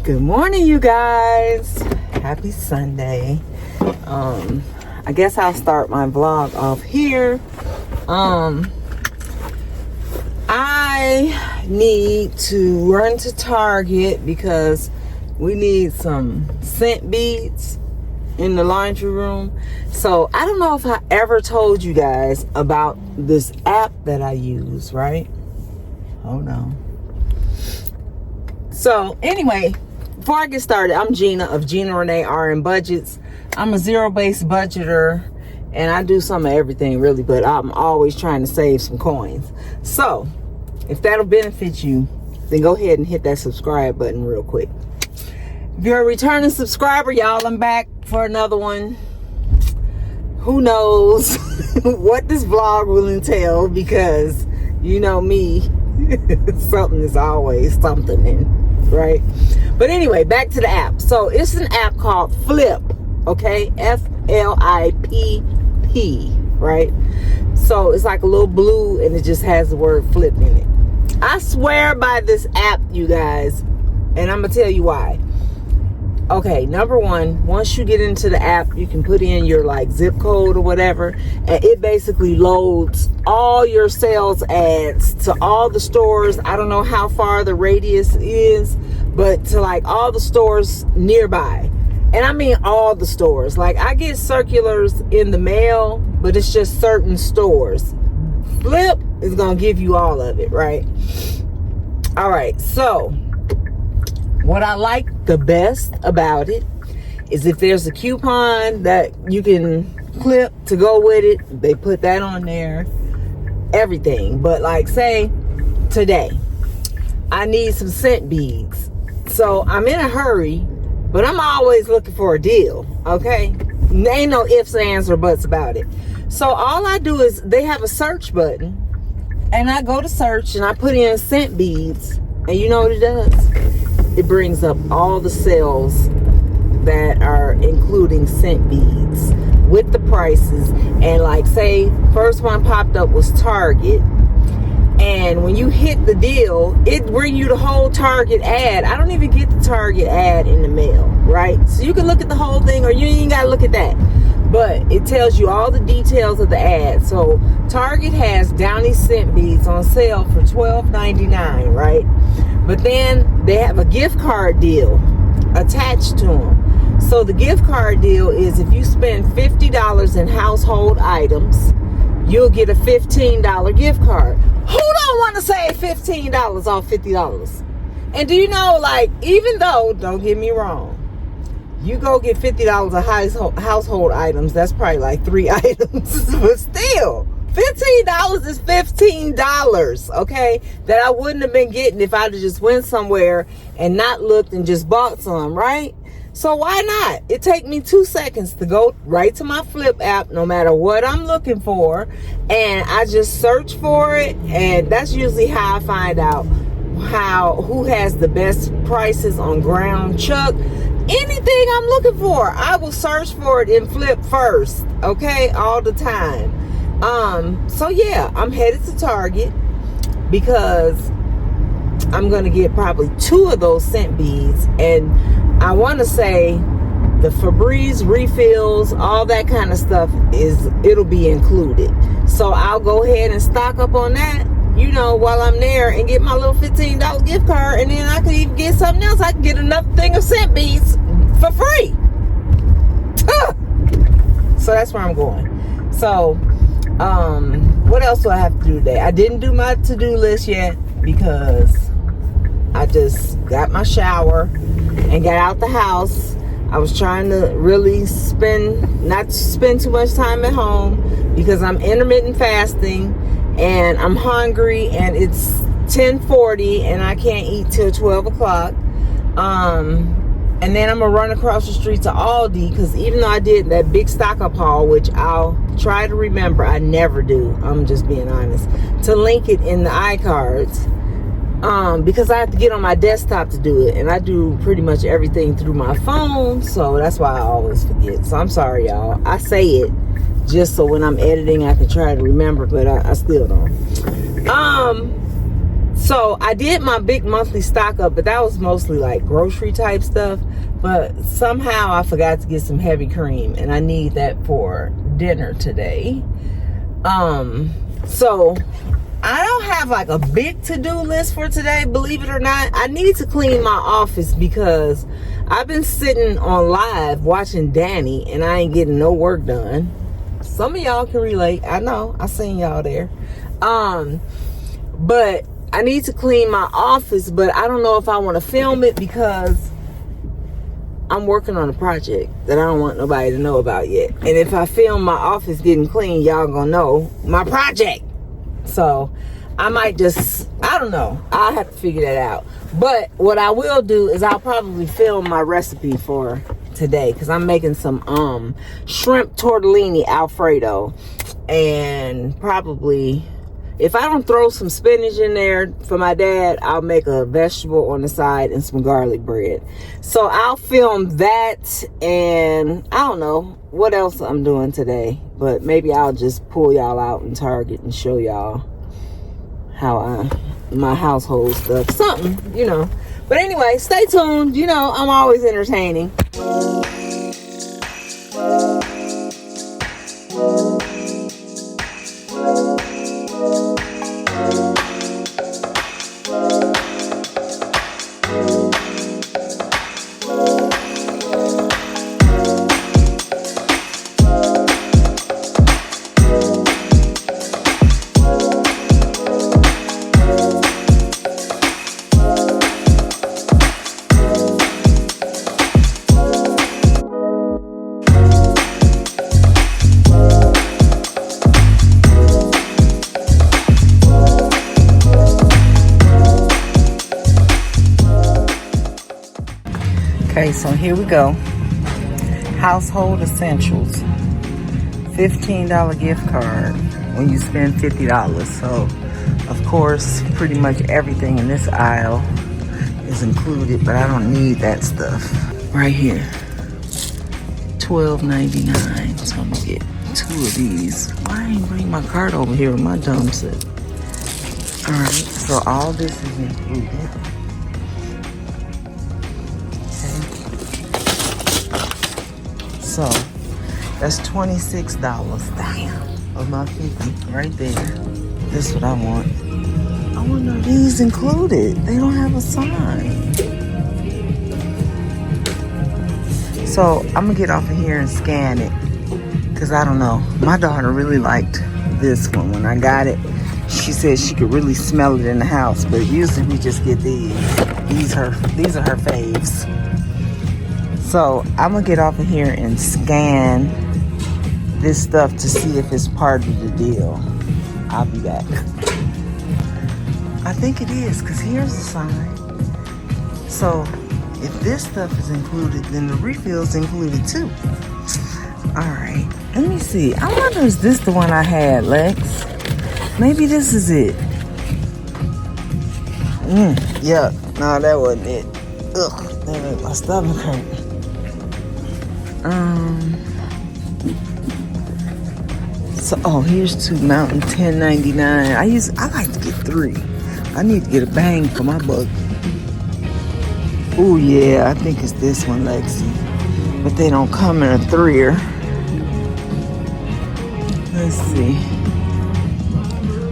Good morning, you guys. Happy Sunday. I guess I'll start my vlog off here. I need to run to Target because we need some scent beads in the laundry room. So I don't know if I ever told you guys about this app that I use, right? Oh no. So anyway, before I get started, I'm Gina of Gina Renae RN Budgets. I'm a zero-based budgeter and I do some of everything really, but I'm always trying to save some coins. So if that'll benefit you, then go ahead and hit that subscribe button real quick. If you're a returning subscriber, y'all, I'm back for another one. Who knows what this vlog will entail, because you know me, something is always something, right? But anyway, back to the app. So it's an app called Flip, okay? F-L-I-P-P, right? So it's like a little blue and it just has the word flip in it. I swear by this app, you guys, and I'm gonna tell you why. Okay, number one, once you get into the app, you can put in your like zip code or whatever, and it basically loads all your sales ads to all the stores. I don't know how far the radius is, but to like all the stores nearby. And I mean all the stores. Like I get circulars in the mail, but it's just certain stores. Flip is gonna give you all of it, right? All right, so what I like the best about it is if there's a coupon that you can clip to go with it, they put that on there, everything. But like say today, I need some scent beads. So I'm in a hurry, but I'm always looking for a deal, okay? Ain't no ifs, ands, or buts about it. So all I do is they have a search button, and I go to search and I put in scent beads, and you know what it does? It brings up all the sales that are including scent beads with the prices. And like say first one popped up was Target, and when you hit the deal, it bring you the whole Target ad. I don't even get the Target ad in the mail, right? So you can look at the whole thing, or you ain't gotta look at that, but it tells you all the details of the ad. So Target has Downy scent beads on sale for $12.99, right? But then they have a gift card deal attached to them. So the gift card deal is if you spend $50 in household items, you'll get a $15 gift card. Who don't want to save $15 off $50? And do you know, like, even though, don't get me wrong, you go get $50 of household items, that's probably like 3 items, but still, $15 is $15, okay, that I wouldn't have been getting if I'd have just went somewhere and not looked and just bought some, right? So why not? It take me 2 seconds to go right to my Flip app, no matter what I'm looking for, and I just search for it, and that's usually how I find out who has the best prices on ground chuck. Anything I'm looking for, I will search for it in Flip first, okay, all the time. So yeah, I'm headed to Target because I'm gonna get probably 2 of those scent beads, and I want to say the Febreze refills, all that kind of stuff it'll be included. So I'll go ahead and stock up on that, you know, while I'm there, and get my little $15 gift card, and then I could even get something else. I can get another thing of scent beads for free. So that's where I'm going. So what else do I have to do today? I didn't do my to-do list yet because I just got my shower and got out the house. I was trying to really not spend too much time at home because I'm intermittent fasting and I'm hungry, and it's 10:40 and I can't eat till 12 o'clock. And then I'm gonna run across the street to Aldi, because even though I did that big stock up haul, which I'll try to remember, I never do, I'm just being honest, to link it in the iCards, because I have to get on my desktop to do it, and I do pretty much everything through my phone, so that's why I always forget. So I'm sorry, y'all. I say it just so when I'm editing I can try to remember, but I still don't. So I did my big monthly stock up, but that was mostly like grocery type stuff. But somehow I forgot to get some heavy cream, and I need that for dinner today. So I don't have like a big to-do list for today, believe it or not. I need to clean my office because I've been sitting on live watching Danny and I ain't getting no work done. Some of y'all can relate. I know, I seen y'all there. But I need to clean my office, but I don't know if I want to film it because I'm working on a project that I don't want nobody to know about yet. And if I film my office getting clean, y'all gonna know my project. So I might just, I don't know. I'll have to figure that out. But what I will do is I'll probably film my recipe for today because I'm making some shrimp tortellini Alfredo. And probably, if I don't throw some spinach in there for my dad, I'll make a vegetable on the side and some garlic bread. So I'll film that, and I don't know what else I'm doing today. But maybe I'll just pull y'all out in Target and show y'all how my household stuff. Something, you know. But anyway, stay tuned. You know, I'm always entertaining. Okay, so here we go. Household essentials. $15 gift card when you spend $50. So, of course, pretty much everything in this aisle is included, but I don't need that stuff. Right here. $12.99. So I'm gonna get 2 of these. Why I ain't bring my card over here with my dumb set? Alright, so all this is included. So that's $26. Damn, of my 50 right there. This is what I want. I wonder if these included. They don't have a sign. So I'm gonna get off of here and scan it, cause I don't know. My daughter really liked this one when I got it. She said she could really smell it in the house, but usually we just get these. These are her faves. So I'm gonna get off of here and scan this stuff to see if it's part of the deal. I'll be back. I think it is, because here's the sign. So if this stuff is included, then the refill's included too. Alright, let me see. I wonder, is this the one I had, Lex? Maybe this is it. Yuck. No, that wasn't it. Ugh, that made my stomach hurt. So, oh, here's 2 Mountain, $10.99. I like to get 3. I need to get a bang for my buck. Oh yeah, I think it's this one, Lexi. But they don't come in a 3er. Let's see.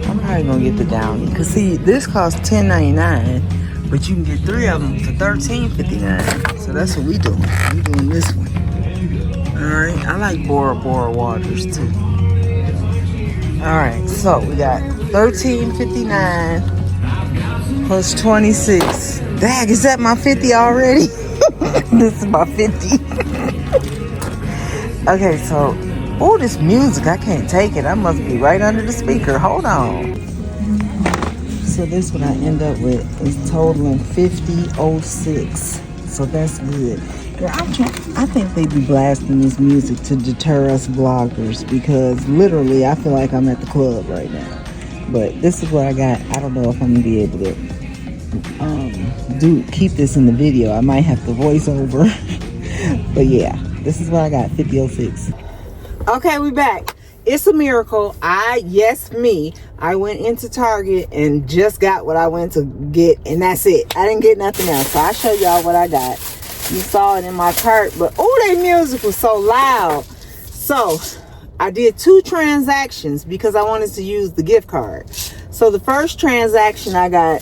I'm probably gonna get the Downy. Cause see, this costs $10.99, but you can get 3 of them for $13.59. So that's what we doing. We doing this one. Alright, I like Bora Bora waters too. Alright, so we got $13.59 plus 26. Dag, is that my 50 already? This is my 50. Okay, so, oh, this music, I can't take it. I must be right under the speaker. Hold on. So this what I end up with is totaling $50.06. So that's good. I think they be blasting this music to deter us vloggers, because literally I feel like I'm at the club right now. But this is what I got. I don't know if I'm gonna be able to keep this in the video. I might have to voice over. But yeah, this is what I got, $50.06. Okay, we back. it's a miracle. I went into Target and just got what I went to get, and that's it. I didn't get nothing else. So I'll show y'all what I got. You saw it in my cart, but oh, that music was so loud. So I did 2 transactions because I wanted to use the gift card. So the first transaction, I got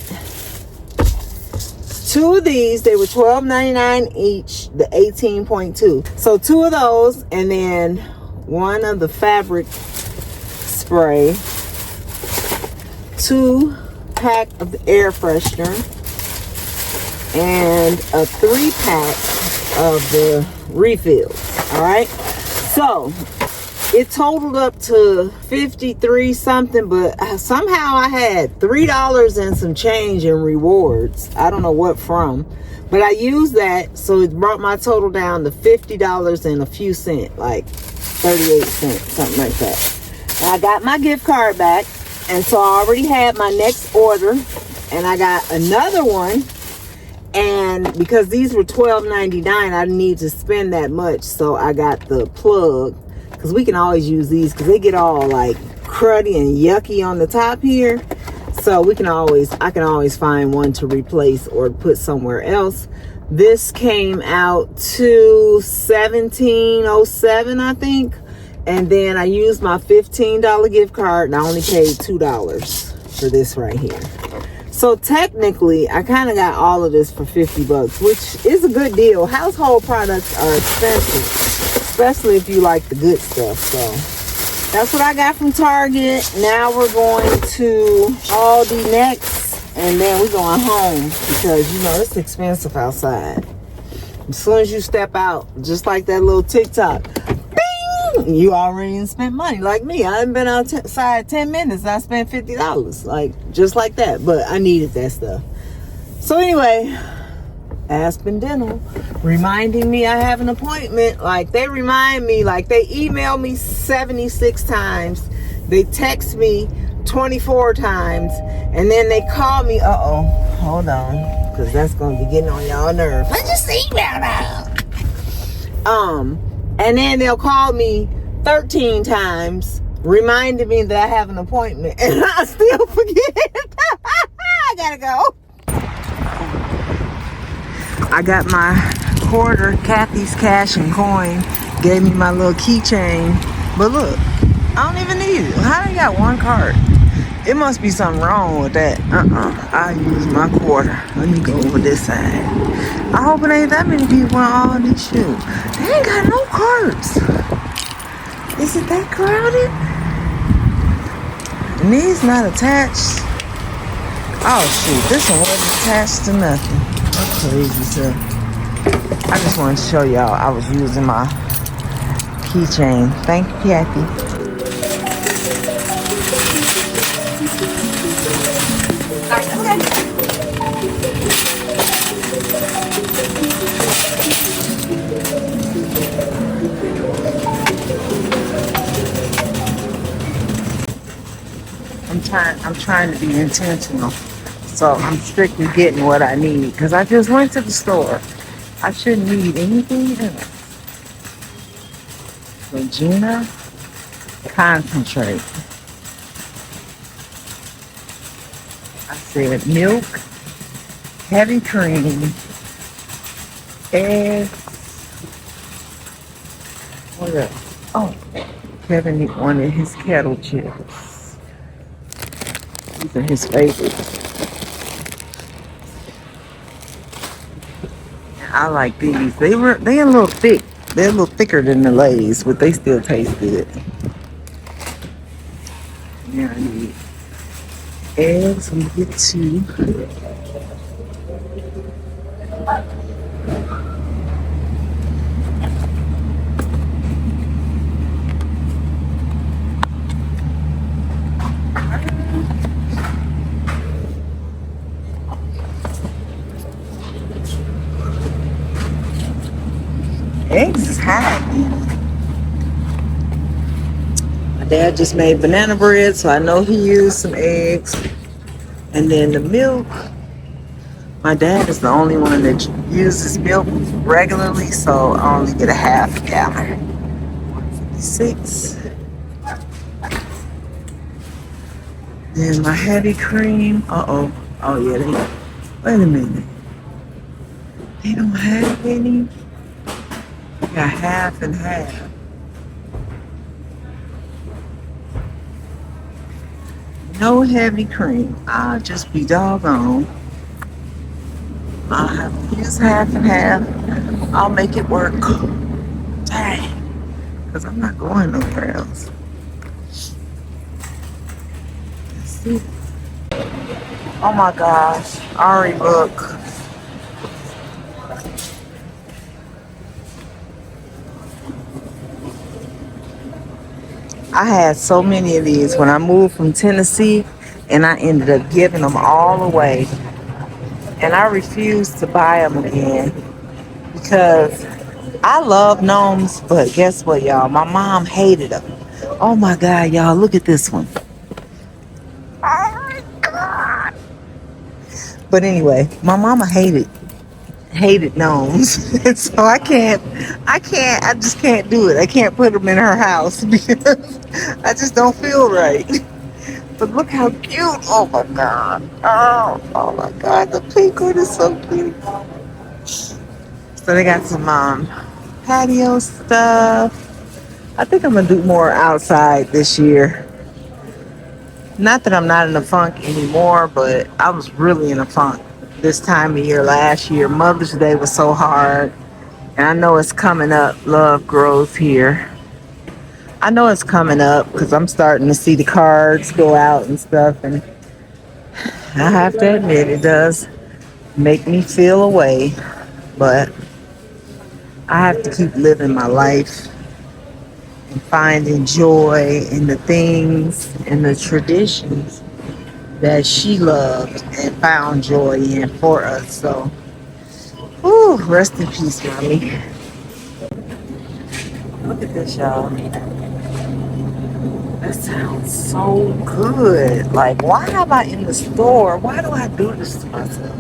2 of these. They were $12.99 each, the 18.2. So 2 of those, and then 1 of the fabric spray, 2 pack of the air freshener, and a 3-pack of the refills. All right, so it totaled up to 53 something, but somehow I had $3 and some change in rewards. I don't know what from, but I used that, so it brought my total down to $50 and a few cents, like 38 cents, something like that. I got my gift card back, and so I already had my next order, and I got another one. And because these were $12.99, I didn't need to spend that much, so I got the plug, because we can always use these because they get all like cruddy and yucky on the top here. So I can always find one to replace or put somewhere else. This came out to $17.07, I think. And then I used my $15 gift card, and I only paid $2 for this right here. So technically, I kind of got all of this for $50, which is a good deal. Household products are expensive, especially if you like the good stuff. So that's what I got from Target. Now we're going to Aldi next, and then we're going home because, you know, it's expensive outside. As soon as you step out, just like that little TikTok, bing, you already spent money. Like me, I haven't been outside 10 minutes. I spent $50, like just like that. But I needed that stuff. So anyway, Aspen Dental reminding me I have an appointment. Like they remind me, like they email me 76 times, they text me 24 times, and then they call me. Hold on, because that's gonna be getting on y'all nerves. Let's just email now. And then they'll call me 13 times, reminding me that I have an appointment, and I still forget. I gotta go. I got my quarter, Kathy's Cash and Coin, gave me my little keychain. But look, I don't even need it. How they got one card? It must be something wrong with that. I use my quarter. Let me go over this side. I hope it ain't that many people in all these shoes. They ain't got no cards. Is it that crowded? And these not attached. Oh shoot, this one wasn't attached to nothing. That's crazy stuff. I just wanted to show y'all I was using my keychain. Thank you, Kathy. I'm trying to be intentional. So I'm strictly getting what I need because I just went to the store. I shouldn't need anything else. So Gina, concentrate. I said milk, heavy cream, eggs. What else? Oh, Kevin wanted his kettle chips. These are his favorites. I like these. They a little thick. They're a little thicker than the Lay's, but they still taste good. Now I need eggs. We get 2. Eggs is high. My dad just made banana bread, so I know he used some eggs. And then the milk. My dad is the only one that uses milk regularly, so I only get a half gallon. 156. Then my heavy cream. Uh-oh. Oh, yeah. Wait a minute. They don't have any. They got half and half. No heavy cream. I'll just be doggone. I'll have to use half and half. I'll make it work. Dang. Because I'm not going nowhere else. Let's see. Oh my gosh. Ari, look. I had so many of these when I moved from Tennessee, and I ended up giving them all away. And I refused to buy them again because I love gnomes, but guess what, y'all? My mom hated them. Oh my God, y'all, look at this one. Oh my God. But anyway, my mama hated gnomes. And so I just can't do it. I can't put them in her house because I just don't feel right. But look how cute. Oh my God. Oh my God. The pink one is so cute. So they got some patio stuff. I think I'm going to do more outside this year. Not that I'm not in a funk anymore, but I was really in a funk this time of year last year. Mother's Day was so hard. And I know it's coming up. Love grows here. I know it's coming up because I'm starting to see the cards go out and stuff. And I have to admit, it does make me feel away. But I have to keep living my life and finding joy in the things and the traditions that she loved and found joy in for us. So, whew, rest in peace, Mommy. Look at this, y'all. That sounds so good. Like, why am I in the store? Why do I do this to myself?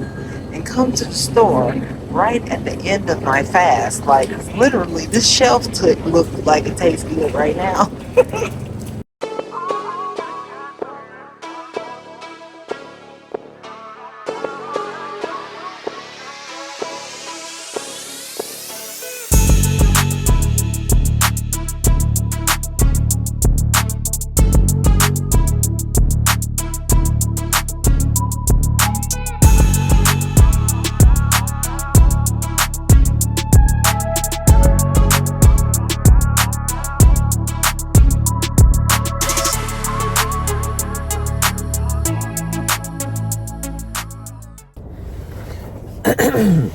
And come to the store right at the end of my fast. Like, literally, this shelf look like it tastes good right now.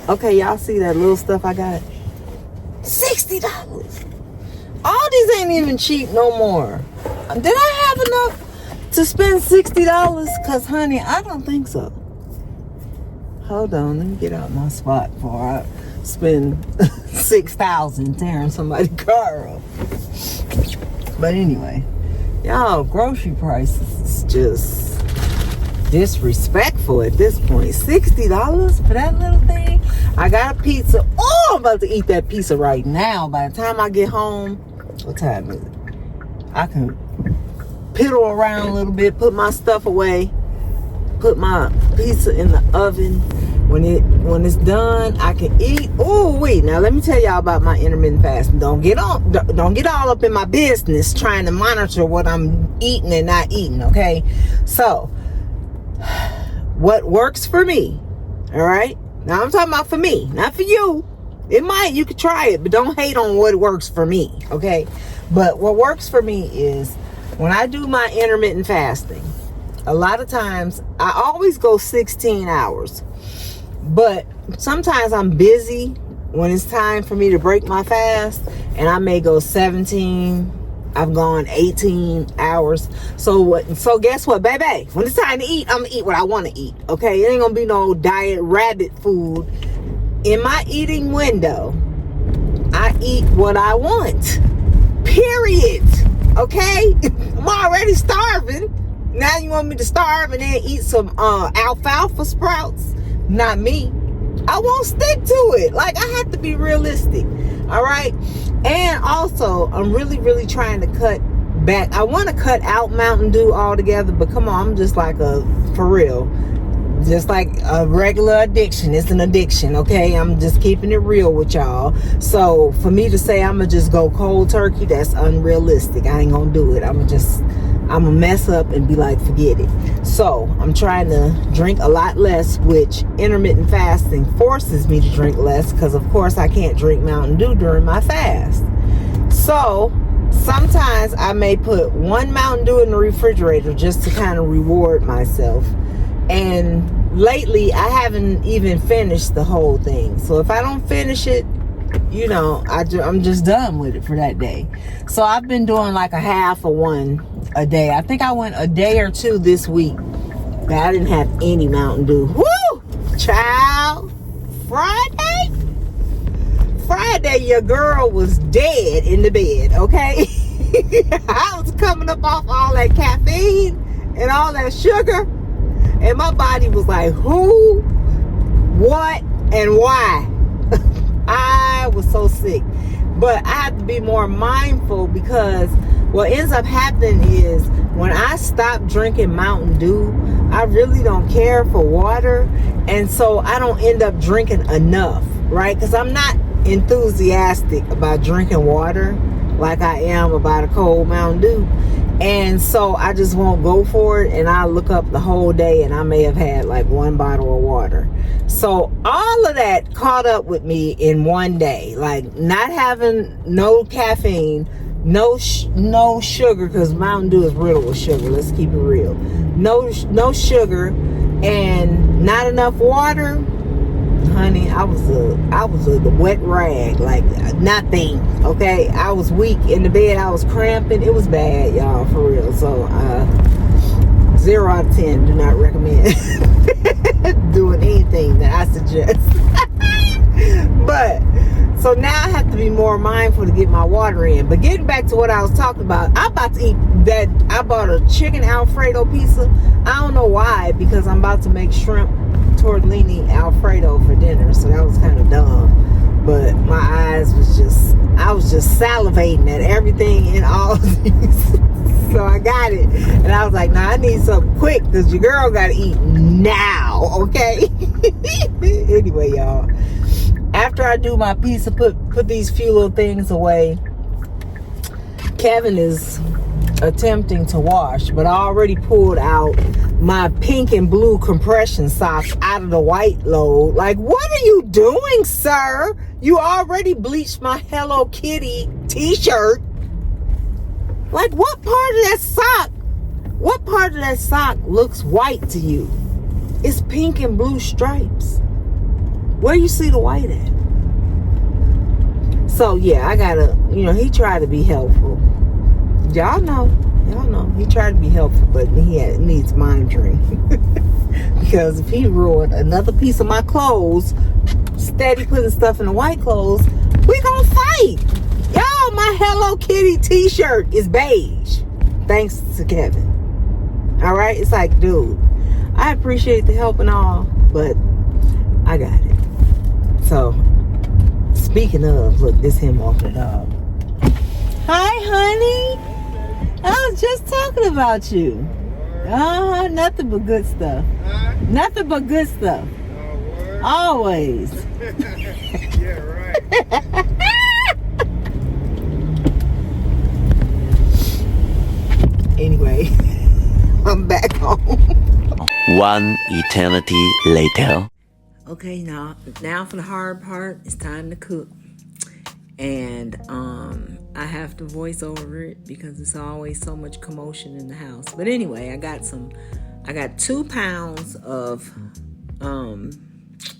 Okay, y'all see that little stuff I got? $60. All these ain't even cheap no more. Did I have enough to spend $60? Because, honey, I don't think so. Hold on, let me get out my spot before I spend $6,000 tearing somebody's car up. But anyway, y'all, grocery prices is just disrespectful at this point. $60 for that little thing. I got a pizza. Oh, I'm about to eat that pizza right now. By the time I get home, what time is it? I can piddle around a little bit, put my stuff away, put my pizza in the oven. When it's done, I can eat. Oh wait, now let me tell y'all about my intermittent fasting. Don't get all up in my business trying to monitor what I'm eating and not eating. Okay, so what works for me, all right? Now I'm talking about for me, not for you. You could try it, but don't hate on what works for me, okay? But what works for me is when I do my intermittent fasting, a lot of times I always go 16 hours. But sometimes I'm busy when it's time for me to break my fast, and I may go 17. I've gone 18 hours. So guess what, baby? When it's time to eat, I'm gonna eat what I want to eat. Okay, it ain't gonna be no diet rabbit food. In my eating window, I eat what I want. Period. Okay, I'm already starving. Now you want me to starve and then eat some alfalfa sprouts? Not me. I won't stick to it. Like, I have to be realistic. All right. And also, I'm really, really trying to cut back. I want to cut out Mountain Dew altogether, but come on, I'm just like for real, just like a regular addiction. It's an addiction, okay? I'm just keeping it real with y'all. So for me to say I'm gonna just go cold turkey, that's unrealistic. I ain't gonna do it. I'm gonna mess up and be like, forget it. So I'm trying to drink a lot less, which intermittent fasting forces me to drink less, because of course I can't drink Mountain Dew during my fast. So sometimes I may put one Mountain Dew in the refrigerator just to kind of reward myself. And lately I haven't even finished the whole thing. So if I don't finish it, you know, I'm just done with it for that day. So I've been doing like a half of one a day. I think I went a day or two this week that I didn't have any Mountain Dew. Woo! Child, Friday, your girl was dead in the bed, okay? I was coming up off all that caffeine and all that sugar, and my body was like, who, what, and why? I was so sick. But I have to be more mindful, because what ends up happening is when I stop drinking Mountain Dew, I really don't care for water, and so I don't end up drinking enough, right? Because I'm not enthusiastic about drinking water like I am about a cold Mountain Dew. And so I just won't go for it, and I look up the whole day and I may have had like one bottle of water. So all of that caught up with me in one day, like not having no caffeine, no sugar, because Mountain Dew is riddled with sugar. Let's keep it real. No sugar, and not enough water. Honey, I was a wet rag, like nothing. Okay, I was weak in the bed. I was cramping. It was bad, y'all, for real. So 0 out of 10. Do not recommend doing anything that I suggest. But so now I have to be more mindful to get my water in. But getting back to what I was talking about, I'm about to eat that. I bought a chicken Alfredo pizza. I don't know why, because I'm about to make shrimp tortellini Alfredo for dinner, so that was kind of dumb. But my eyes was just, I was just salivating at everything in all these. So I got it, and I was like, nah, I need something quick, because your girl gotta eat now, okay? Anyway, y'all, after I do my pizza, put these few little things away, Kevin is attempting to wash, but I already pulled out my pink and blue compression socks out of the white load. Like, what are you doing, sir? You already bleached my Hello Kitty t-shirt. Like, what part of that sock looks white to you? It's pink and blue stripes. Where you see the white at? So yeah, I gotta, he tried to be helpful. Y'all know, he tried to be helpful, but he needs monitoring. Because if he ruined another piece of my clothes, steady putting stuff in the white clothes, we gonna fight. Y'all, my Hello Kitty t-shirt is beige, thanks to Kevin. All right, it's like, dude, I appreciate the help and all, but I got it. So, speaking of, look, this him walking the dog. Hi, honey. I was just talking about you. Nothing but good stuff. Nothing but good stuff. Always. Yeah, right. Anyway, I'm back home. One eternity later. Okay, now for the hard part. It's time to cook. And I have to voice over it because there's always so much commotion in the house. But anyway, I got 2 pounds of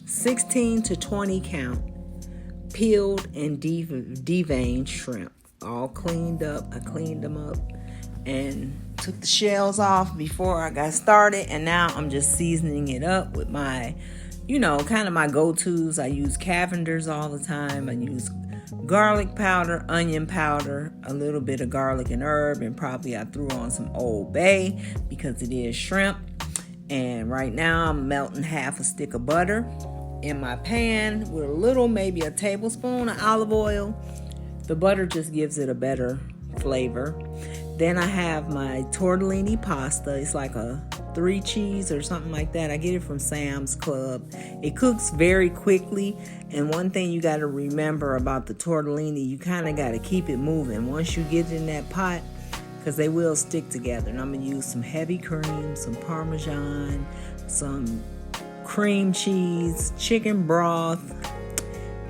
16 to 20 count peeled and deveined shrimp, all cleaned up. I cleaned them up and took the shells off before I got started, and now I'm just seasoning it up with my, kind of my go-tos. I use Cavender's all the time. I use garlic powder, onion powder, a little bit of garlic and herb, and probably I threw on some Old Bay because it is shrimp. And right now I'm melting half a stick of butter in my pan with a little, maybe a tablespoon of olive oil. The butter just gives it a better flavor. Then I have my tortellini pasta. It's like a 3 cheese or something like that. I get it from Sam's Club. It cooks very quickly. And one thing you got to remember about the tortellini, you kind of got to keep it moving. Once you get in that pot, because they will stick together. And I'm going to use some heavy cream, some Parmesan, some cream cheese, chicken broth.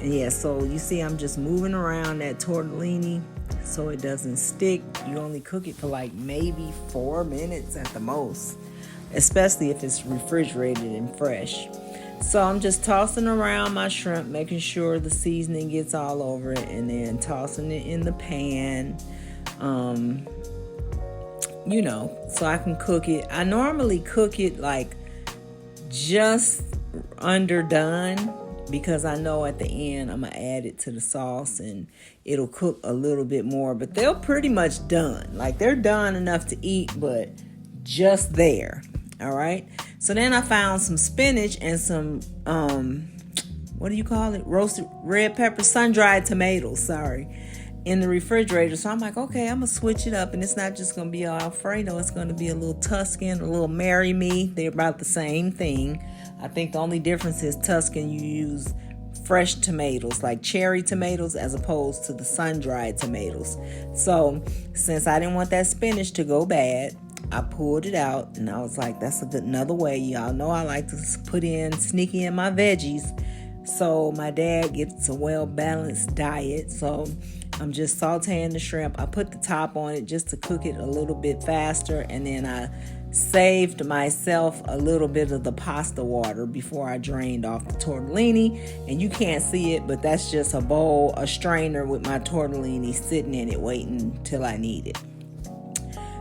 And yeah, so you see I'm just moving around that tortellini so it doesn't stick. You only cook it for like maybe 4 minutes at the most, especially if it's refrigerated and fresh. So I'm just tossing around my shrimp, making sure the seasoning gets all over it, and then tossing it in the pan, so I can cook it. I normally cook it like just underdone, because I know at the end I'm going to add it to the sauce and it'll cook a little bit more. But they're pretty much done. Like, they're done enough to eat, but just there. All right. So then I found some spinach and some, what do you call it? Roasted red pepper, sun-dried tomatoes, in the refrigerator. So I'm like, okay, I'm going to switch it up. And it's not just going to be Alfredo. It's going to be a little Tuscan, a little Marry Me. They're about the same thing. I think the only difference is Tuscan, you use fresh tomatoes, like cherry tomatoes, as opposed to the sun-dried tomatoes. So since I didn't want that spinach to go bad, I pulled it out, and I was like, that's another way. Y'all know I like to sneak in my veggies. So my dad gets a well-balanced diet. So I'm just sauteing the shrimp. I put the top on it just to cook it a little bit faster, and then I saved myself a little bit of the pasta water before I drained off the tortellini. And you can't see it, but that's just a strainer with my tortellini sitting in it waiting till I need it.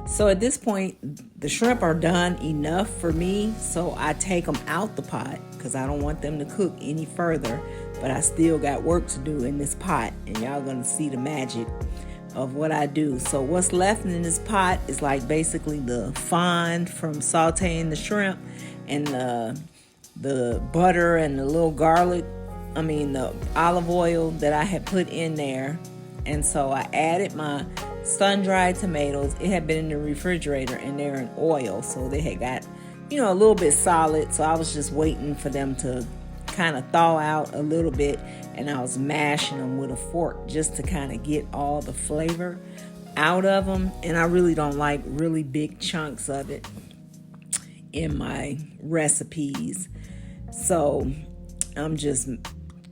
So at this point, the shrimp are done enough for me, so I take them out the pot because I don't want them to cook any further, but I still got work to do in this pot, and y'all gonna see the magic of what I do. So what's left in this pot is like basically the fond from sauteing the shrimp, and the butter and the little the olive oil that I had put in there. And so I added my sun-dried tomatoes. It had been in the refrigerator and they're in oil, so they had got a little bit solid. So I was just waiting for them to kind of thaw out a little bit, and I was mashing them with a fork just to kind of get all the flavor out of them. And I really don't like really big chunks of it in my recipes, so I'm just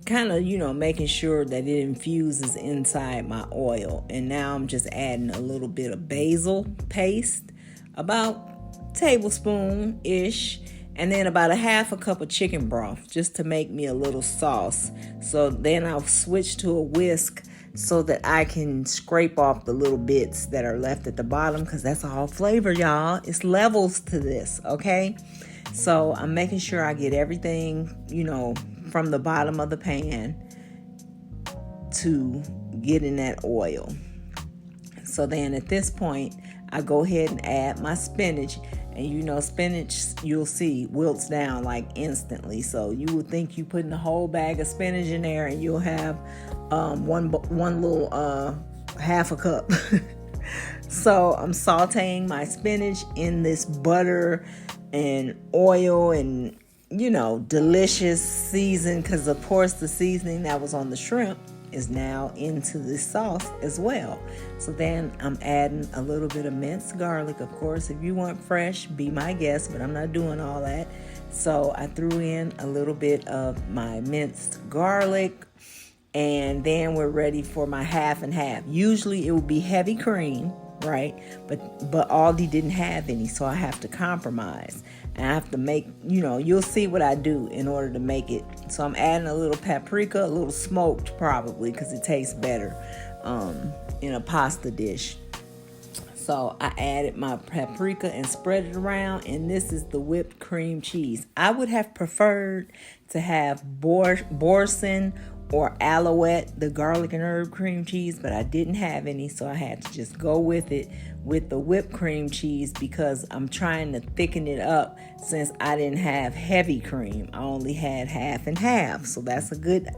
kind of making sure that it infuses inside my oil. And now I'm just adding a little bit of basil paste, about tablespoon-ish, and then about a half a cup of chicken broth just to make me a little sauce. So then I'll switch to a whisk so that I can scrape off the little bits that are left at the bottom, because that's all flavor, y'all. It's levels to this, okay? So I'm making sure I get everything, from the bottom of the pan to get in that oil. So then at this point, I go ahead and add my spinach. And spinach, you'll see, wilts down like instantly. So you would think you putting a whole bag of spinach in there and you'll have one little half a cup. So I'm sauteing my spinach in this butter and oil and delicious season, because of course the seasoning that was on the shrimp is now into this sauce as well. So then I'm adding a little bit of minced garlic. Of course, if you want fresh, be my guest, but I'm not doing all that. So I threw in a little bit of my minced garlic, and then we're ready for my half and half. Usually it would be heavy cream, right? But Aldi didn't have any, so I have to compromise. And I have to make, you'll see what I do in order to make it. So I'm adding a little paprika, a little smoked probably, because it tastes better in a pasta dish. So I added my paprika and spread it around, and this is the whipped cream cheese. I would have preferred to have Boursin or Alrette, the garlic and herb cream cheese, but I didn't have any, so I had to just go with it with the whipped cream cheese, because I'm trying to thicken it up since I didn't have heavy cream. I only had half and half. So that's a good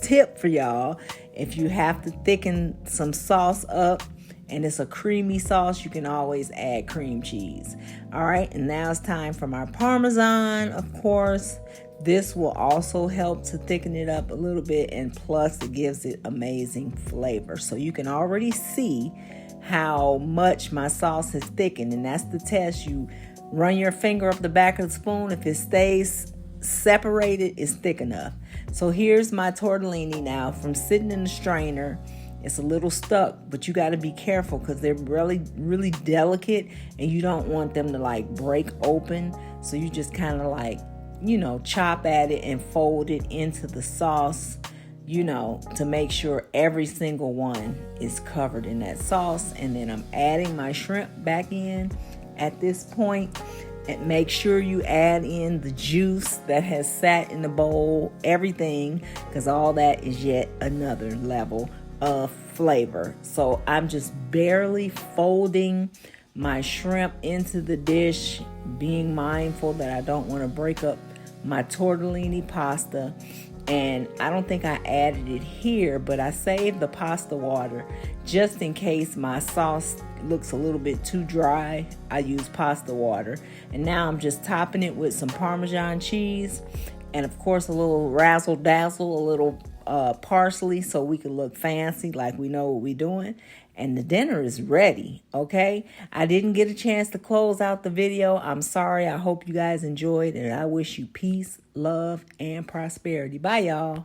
tip for y'all. If you have to thicken some sauce up and it's a creamy sauce. You can always add cream cheese. All right, and now it's time for my Parmesan, of course. This will also help to thicken it up a little bit, and plus it gives it amazing flavor. So you can already see how much my sauce has thickened, and that's the test. You run your finger up the back of the spoon. If it stays separated, it's thick enough. So here's my tortellini now from sitting in the strainer. It's a little stuck, but you got to be careful because they're really, really delicate, and you don't want them to like break open. So you just kind of like, you know, chop at it and fold it into the sauce, you know, to make sure every single one is covered in that sauce. And then I'm adding my shrimp back in at this point. And make sure you add in the juice that has sat in the bowl, everything, because all that is yet another level of flavor. So I'm just barely folding my shrimp into the dish, being mindful that I don't want to break up my tortellini pasta. And I don't think I added it here, but I saved the pasta water just in case my sauce looks a little bit too dry. I use pasta water. And now I'm just topping it with some Parmesan cheese, and of course a little razzle dazzle, a little parsley, so we can look fancy like we know what we're doing. And the dinner is ready, okay? I didn't get a chance to close out the video. I'm sorry. I hope you guys enjoyed, and I wish you peace, love, and prosperity. Bye, y'all.